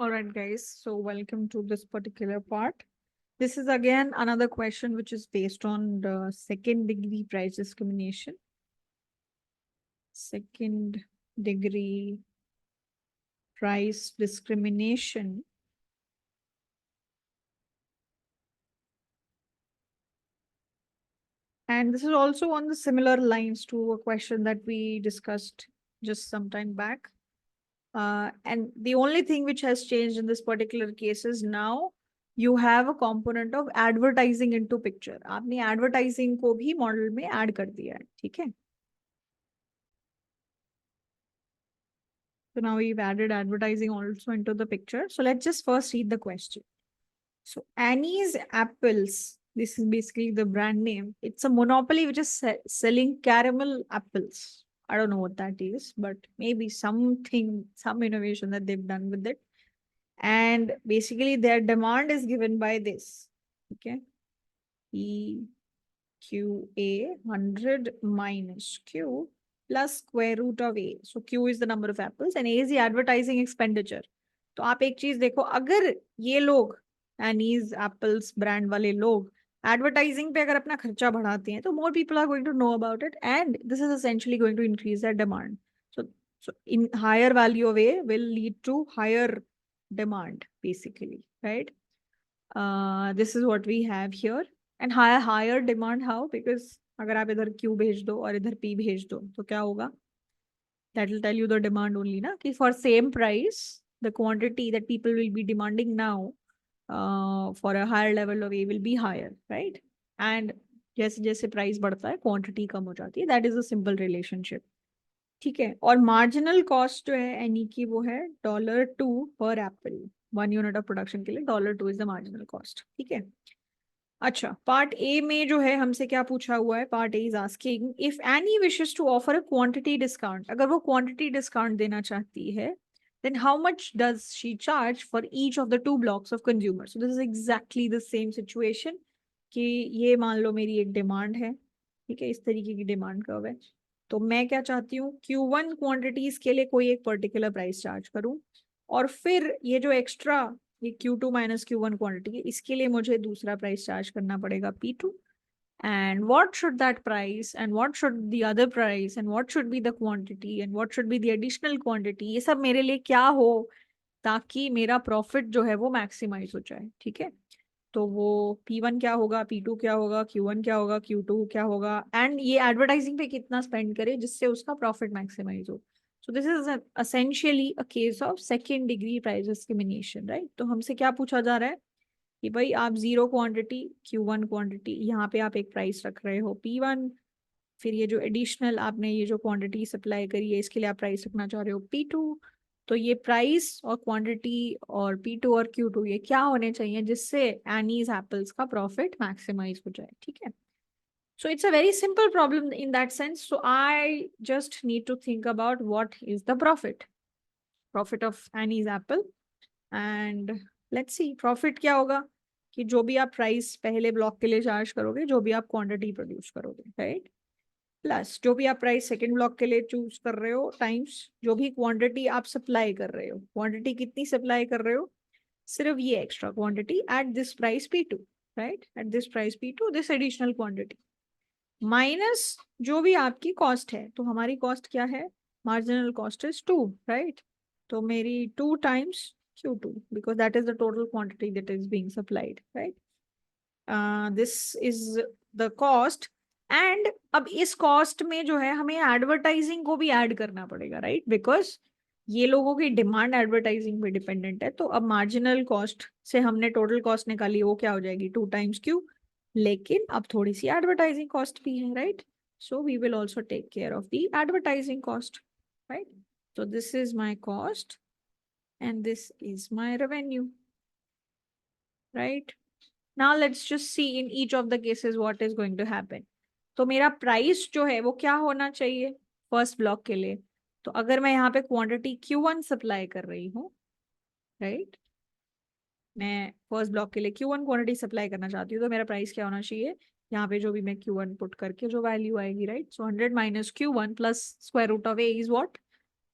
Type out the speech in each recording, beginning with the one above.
All right, guys. So welcome to this particular part. This is again another question which is based on the second degree price discrimination. Second degree price discrimination. And this is also on the similar lines to a question that we discussed just some time back. And the only thing which has changed in this particular case is now you have a component of advertising into picture. आपने advertising को भी model में add कर दिया है, ठीक है? So now we've added advertising also into the picture. So let's just first read the question. So Annie's Apples, this is basically the brand name. It's a monopoly which is selling caramel apples. I don't know what that is, but maybe something, some innovation that they've done with it. And basically their demand is given by this. Okay. EQA 100 minus Q plus square root of A. So Q is the number of apples and A is the advertising expenditure. तो आप एक चीज देखो, अगर ये लोग Annie's apples brand वाले लोग एडवर्टाइजिंग पे अगर अपना खर्चा बढ़ाते हैं तो more people are going to know about it and this is essentially going to increase that demand. So in higher value of A will lead to higher demand basically, right? This is what we have here. And higher demand how? Because अगर आप इधर Q भेज दो और इधर P भेज दो तो क्या होगा? That will tell you the demand only ना, कि for same price the quantity that people will be demanding now for a higher level of A will be higher, right? And जैसे जैसे प्राइस बढ़ता है क्वांटिटी कम हो जाती है. That is a simple relationship. ठीक है. और मार्जिनल कॉस्ट जो है एनी की वो है $2 पर एप्पल. 1 यूनिट ऑफ प्रोडक्शन के लिए $2 इज द मार्जिनल कॉस्ट. ठीक है. अच्छा, पार्ट ए में जो है हमसे क्या पूछा हुआ है? Part A is asking if any wishes to offer a quantity discount. अगर वो क्वांटिटी डिस्काउंट देना चाहती है then how much does she charge for each of the 2 blocks of consumers? So this is exactly the same situation कि ये मान लो मेरी एक डिमांड है, ठीक है, इस तरीके की डिमांड कर्व है. तो मैं क्या चाहती हूँ, Q1 क्वांटिटीज के लिए कोई एक पर्टिकुलर प्राइस चार्ज करूँ और फिर ये जो एक्स्ट्रा ये Q2 माइनस Q1 क्वांटिटी है इसके लिए मुझे दूसरा प्राइस चार्ज करना पड़ेगा P2. And what should that price and what should the other price and what should be the quantity and what should be the additional quantity, ये सब मेरे लिए क्या हो ताकि मेरा प्रॉफिट जो है वो मैक्सिमाइज हो जाए. ठीक है. तो वो P1 क्या होगा, P2 क्या होगा, Q1 क्या होगा, Q2 क्या होगा एंड ये एडवर्टाइजिंग पे कितना स्पेंड करे जिससे उसका प्रॉफिट मैक्सिमाइज हो. So this is essentially a case of second degree price discrimination, right? तो हमसे क्या पूछा जा रहा है कि भाई आप 0 क्वांटिटी Q1 क्वांटिटी यहाँ पे आप एक प्राइस रख रहे हो P1, फिर ये जो एडिशनल आपने ये जो क्वांटिटी सप्लाई करी है इसके लिए आप प्राइस रखना चाह रहे हो P2. तो ये प्राइस और क्वांटिटी और P2 और Q2 ये क्या होने चाहिए जिससे एनीज एप्पल्स का प्रॉफिट मैक्सिमाइज हो जाए. ठीक है. So it's a very simple problem in that sense. So I just need to think about what is the profit of Annie's apple. And let's see profit क्या होगा कि जो भी आप प्राइस पहले ब्लॉक के लिए चार्ज करोगे, जो भी आप क्वांटिटी प्रोड्यूस करोगे, राइट, प्लस जो भी आप प्राइस सेकंड ब्लॉक के लिए चूज कर रहे हो टाइम्स जो भी क्वांटिटी आप सप्लाई कर रहे हो. क्वांटिटी कितनी सप्लाई कर रहे हो? सिर्फ ये extra quantity at this price P2, right, at this price P2 this additional quantity minus जो भी आपकी कॉस्ट है. तो हमारी कॉस्ट क्या है? Marginal cost is 2, right? तो मेरी 2 times Q2 because that is the total quantity that is being supplied, right? This is the cost. And अब इस कॉस्ट में जो है हमें एडवर्टाइजिंग को भी ऐड करना पड़ेगा, राइट? बिकॉज ये लोगों की डिमांड एडवर्टाइजिंग पे डिपेंडेंट है. तो अब मार्जिनल कॉस्ट से हमने टोटल कॉस्ट निकाली, वो क्या हो जाएगी? 2 times Q. लेकिन अब थोड़ी सी एडवर्टाइजिंग कॉस्ट भी है, right? So we will also take care of the advertising cost, right? So this is my cost and this is my revenue, right? Now let's just see in each of the cases what is going to happen. तो मेरा price जो है वो क्या होना चाहिए first block के लिए? तो अगर मैं यहाँ पे क्वांटिटी Q1 सप्लाई कर रही हूँ, राइट, मैं फर्स्ट ब्लॉक के लिए Q1 क्वांटिटी सप्लाई करना चाहती हूँ तो मेरा प्राइस क्या होना चाहिए? यहाँ पे जो भी मैं Q1 पुट करके जो वैल्यू आएगी, right? So 100 minus Q1 plus square root of A is what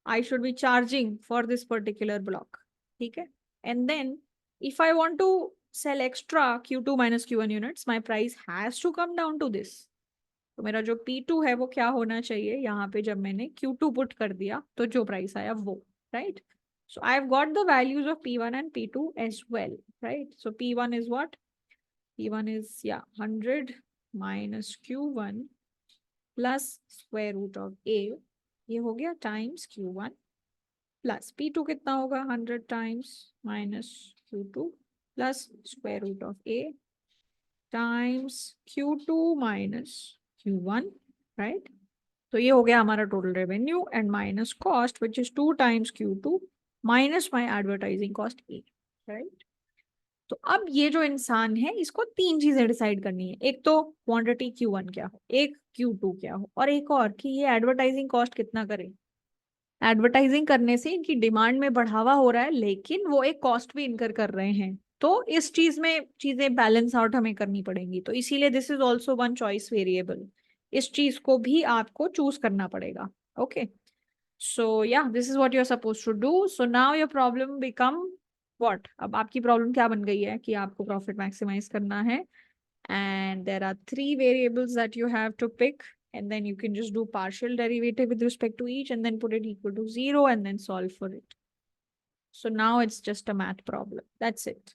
I should be charging for this particular block. ठीक है. and then if I want to sell extra Q2 minus Q1 units, my price has to come down to this. तो मेरा जो P2 है वो क्या होना चाहिए, यहाँ पे जब मैंने Q2 पुट कर दिया तो जो प्राइस आया वो, right? So I've got the values of P1 and P2 as well, right? So P1 is what? P1 is, yeah, 100 minus Q1 plus square root of A, ये हो गया times Q1 plus P2 कितना होगा, 100 times minus Q2 plus square root of A times Q2 minus Q1, right? तो ये हो गया हमारा total revenue and minus cost which is 2 times Q2 minus my advertising cost A, right? तो अब ये जो इंसान है इसको तीन चीजें डिसाइड करनी है, एक तो क्वांटिटी Q1 क्या हो, एक Q2 क्या हो, और एक और कि ये एडवर्टाइजिंग कॉस्ट कितना करे। एडवर्टाइजिंग करने से इनकी डिमांड में बढ़ावा हो रहा है लेकिन वो एक कॉस्ट भी इनकर कर रहे हैं, तो इस चीज में चीजें बैलेंस आउट हमें करनी पड़ेंगी, तो इसीलिए this is also one choice variable, इस चीज को भी आपको चूज करना पड़ेगा। ओके, सो या this is what you are suppose to do. So now your problem become what, अब आपकी प्रॉब्लम क्या बन गई है कि आपको प्रॉफिट मैक्सिमाइज करना है and there are three variables that you have to pick, and then you can just do partial derivative with respect to each and then put it equal to 0 and then solve for it. So now it's just a math problem, that's it.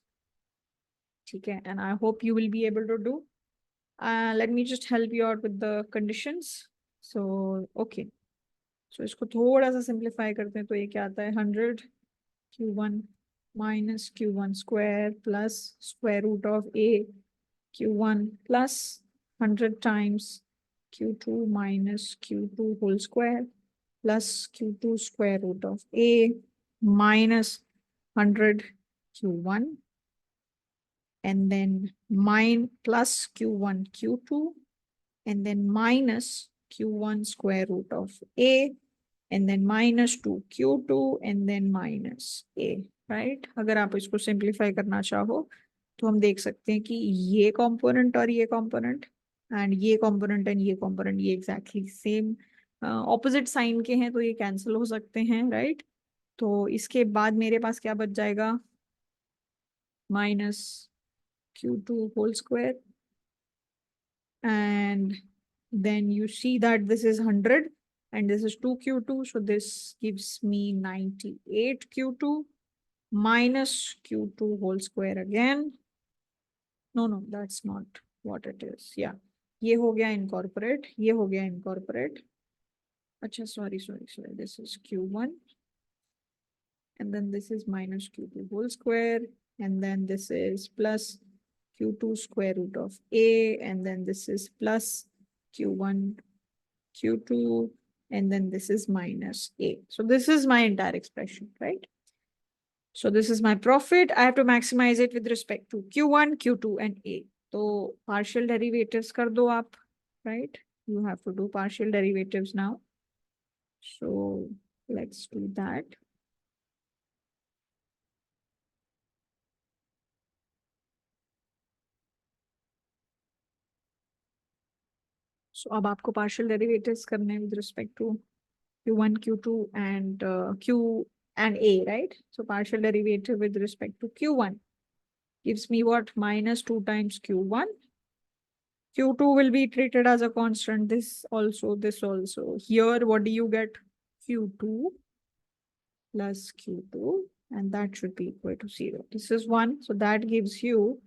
Okay, and I hope you will be able to do. Let me just help you out with the conditions. So okay, so इसको थोड़ा सा simplify करते हैं, तो ये क्या आता है, 100 Q1 minus Q1 square plus square root of A Q1 plus 100 times Q2 minus Q2 whole square plus Q2 square root of A minus 100 Q1 and then plus Q1 Q2 and then minus Q1 square root of A and then minus 2 Q2 and then minus A, right? अगर आप इसको simplify करना चाहो तो हम देख सकते हैं कि ये कंपोनेंट और ये कंपोनेंट एंड ये कंपोनेंट एंड ये कंपोनेंट ये एग्जैक्टली सेम ऑपोजिट साइन के हैं, तो ये कैंसिल हो सकते हैं, राइट? तो इसके बाद मेरे पास क्या बच जाएगा, minus Q2 whole square and then you see that this is 100 and this is 2 Q2, so this gives me 98 Q2 minus Q2 whole square again. No, that's not what it is. Yeah, ये हो गया incorporate, ये हो गया incorporate. अच्छा, sorry. This is Q1 and then this is minus Q2 whole square and then this is plus Q2 square root of A and then this is plus Q1 Q2 and then this is minus A. So this is my entire expression, right? So this is my profit. I have to maximize it with respect to Q1, Q2 and A. So partial derivatives kar do aap, right? You have to do partial derivatives now. So let's do that. So अब आपको partial derivatives करने with respect to Q1, Q2 and Q and A, right? So partial derivative with respect to Q1 gives me what? Minus 2 times Q1. Q2 will be treated as a constant. This also. Here, what do you get? Q2 plus Q2, and that should be equal to 0. This is 1, so that gives you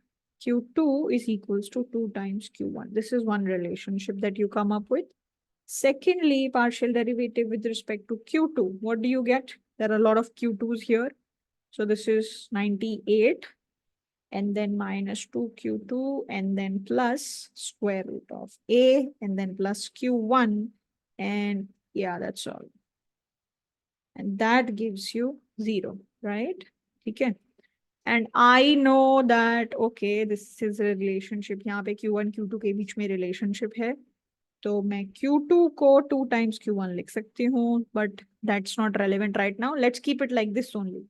Q2 is equals to 2 times Q1. This is one relationship that you come up with. Secondly, partial derivative with respect to Q2. What do you get? There are a lot of Q2s here. So this is 98 and then minus 2 Q2 and then plus square root of A and then plus Q1 and yeah, that's all. And that gives you 0, right? Okay. And I know that, okay, this is a relationship. यहाँ पे Q1, Q2 के बीच में relationship है. तो मैं Q2 को 2 times Q1 लिख सकती हूँ, but that's not relevant right now. Let's keep it like this only.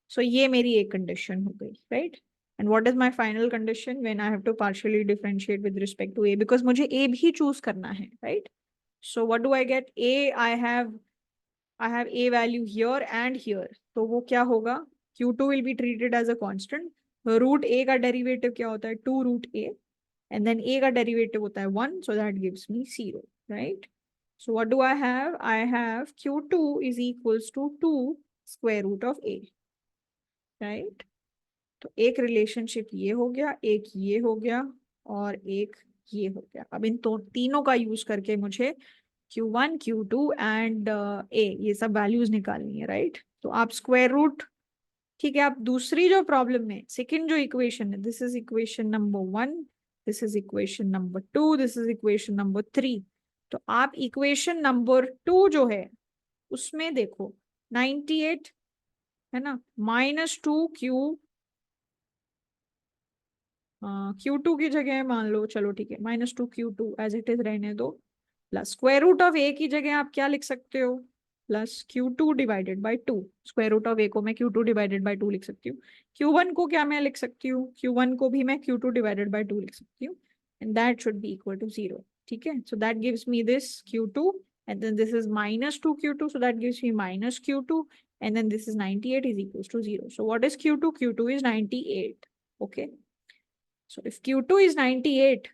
So ये मेरी एक condition हो गई, right? And what is my final condition when I have to partially differentiate with respect to A? Because मुझे A भी choose करना है, right? So what do I get? A, I have A value here and here. तो वो क्या होगा Q2 will be treated as a constant. Root A का derivative क्या होता है? 2 root A, and then a का डेरिवेटिव होता है 1, so that gives me 0, right? So what do I have? I have Q2 is equals to 2 square root of a, right? तो एक relationship ये हो गया, एक ये हो गया, और एक ये हो गया. अब इन तीनों का यूज करके मुझे Q1, Q2 एंड a ये सब वैल्यूज निकालनी है, राइट? तो आप स्क्वायर रूट, ठीक है, आप दूसरी जो प्रॉब्लम में सेकंड जो इक्वेशन है, this is equation number 1, this is equation number 2, this is equation number 3. तो आप इक्वेशन नंबर 2 जो है उसमें देखो 98 है ना, -2 Q2 की जगह मान लो, चलो ठीक है, -2 Q2 एज इट इज रहने दो, plus square root of A की जगह आप क्या लिख सकते हो? Plus Q2 divided by 2. Square root of A को मैं Q2 डिवाइडेड बाई 2 लिख सकती हूँ. Q1 को क्या मैं लिख सकती हूँ? Q1 को भी मैं Q2 डिवाइडेड बाई 2 लिख सकती हूँ, and that should be equal to 0. ठीक है, so that gives me this Q2, and then this is -2 Q2, so that gives me minus Q2, and then this is 98 is equals to 0. So what is Q2? Q2 is 98. Okay, so if Q2 is 98,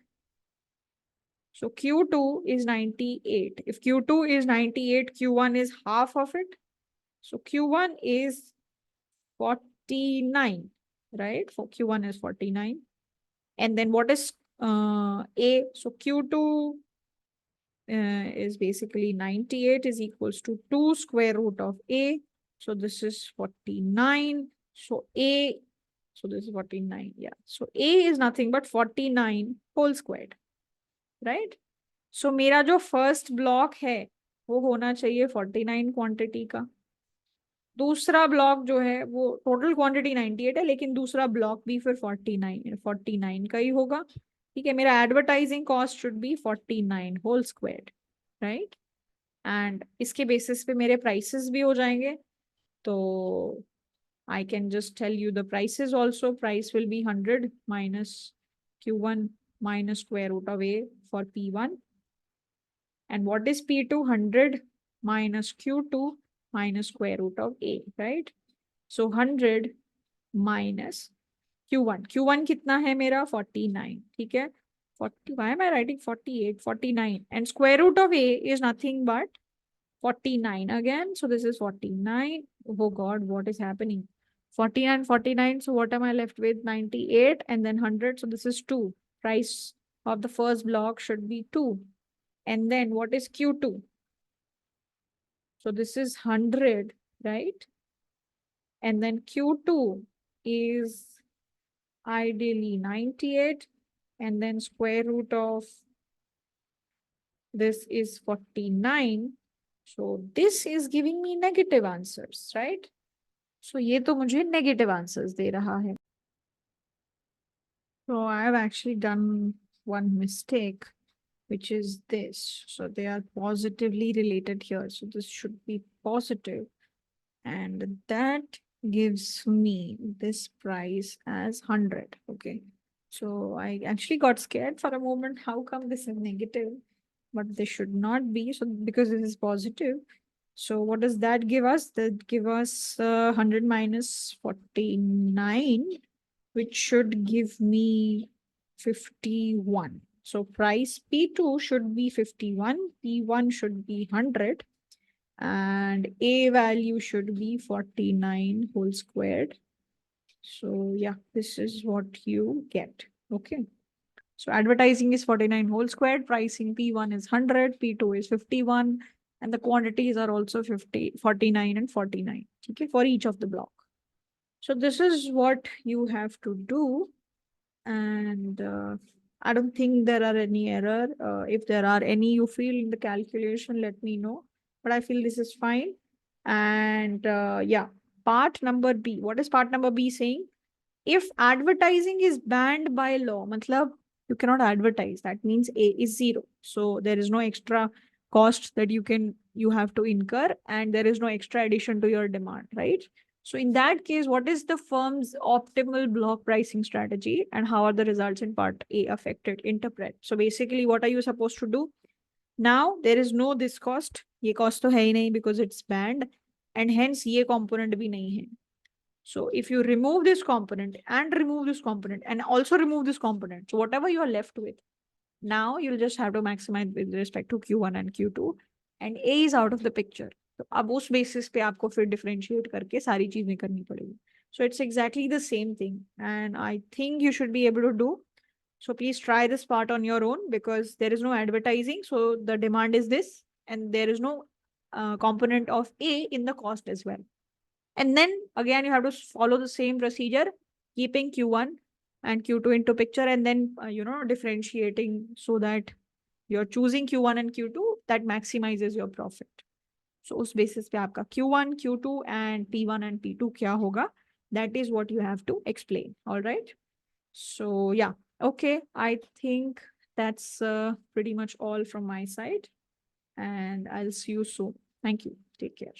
so Q2 is 98. If Q2 is 98, Q1 is half of it. So Q1 is 49, right? For Q1 is 49. And then what is A? So Q2 is basically 98 is equals to 2 square root of A. So this is 49. So A, so this is 49. Yeah. So A is nothing but 49 whole squared, right? So मेरा जो first block है वो होना चाहिए 49 quantity का. दूसरा block जो है वो टोटल क्वांटिटी 98 है, लेकिन दूसरा ब्लॉक भी फिर 49 का ही होगा. ठीक है, मेरा advertising cost should be 49 whole squared, right? And इसके बेसिस पे मेरे प्राइसेस भी हो जाएंगे. तो I can just tell you the prices also. Price will be 100 minus Q1 minus square root of A for P1. And what is P2? 100 minus Q2 minus square root of A, right? So 100 minus Q1. Q1 कितना है मेरा? 49. ठीक है, 40. Why am I writing 48? 49. And square root of A is nothing but 49 again. So this is 49. Oh God, what is happening? 49, 49. So what am I left with? 98 and then 100. So this is 2. Price of the first block should be 2. And then what is Q2? So this is 100, right? And then Q2 is ideally 98. And then square root of this is 49. So this is giving me negative answers, right? So ये तो मुझे negative answers दे रहा है. So I have actually done one mistake, which is this. So they are positively related here. So this should be positive. And that gives me this price as 100. Okay. So I actually got scared for a moment. How come this is negative? But this should not be. So because this is positive. So what does that give us? That give us 100 minus 49, which should give me 51. So price P2 should be 51, P1 should be 100, and A value should be 49 whole squared. So yeah, this is what you get. Okay. So advertising is 49 whole squared, pricing P1 is 100, P2 is 51, and the quantities are also 49 and 49, okay, for each of the block. So this is what you have to do. And I don't think there are any error. If there are any you feel in the calculation, let me know. But I feel this is fine. And yeah, part number B. What is part number B saying? If advertising is banned by law, matlab you cannot advertise. That means A is 0. So there is no extra cost that you have to incur, and there is no extra addition to your demand, right? So in that case, what is the firm's optimal block pricing strategy, and how are the results in part A affected? Interpret. So basically, what are you supposed to do? Now there is no this cost. Ye cost to hai nahi because it's banned, and hence ye component bhi nahi hai. So if you remove this component and remove this component and also remove this component, so whatever you are left with, now you'll just have to maximize with respect to Q1 and Q2, and A is out of the picture. तो अब उस basis पे आपको फिर differentiate करके सारी चीजें करनी पड़ेगी. So it's exactly the same thing, and I think you should be able to do. So please try this part on your own, because there is no advertising. So the demand is this, and there is no component of A in the cost as well. And then again, you have to follow the same procedure, keeping Q1 and Q2 into picture, and then, differentiating so that you're choosing Q1 and Q2 that maximizes your profit. So उस basis पे आपका Q1, Q2 and P1 and P2 क्या होगा? That is what you have to explain. All right. So yeah, okay. I think that's pretty much all from my side, and I'll see you soon. Thank you. Take care.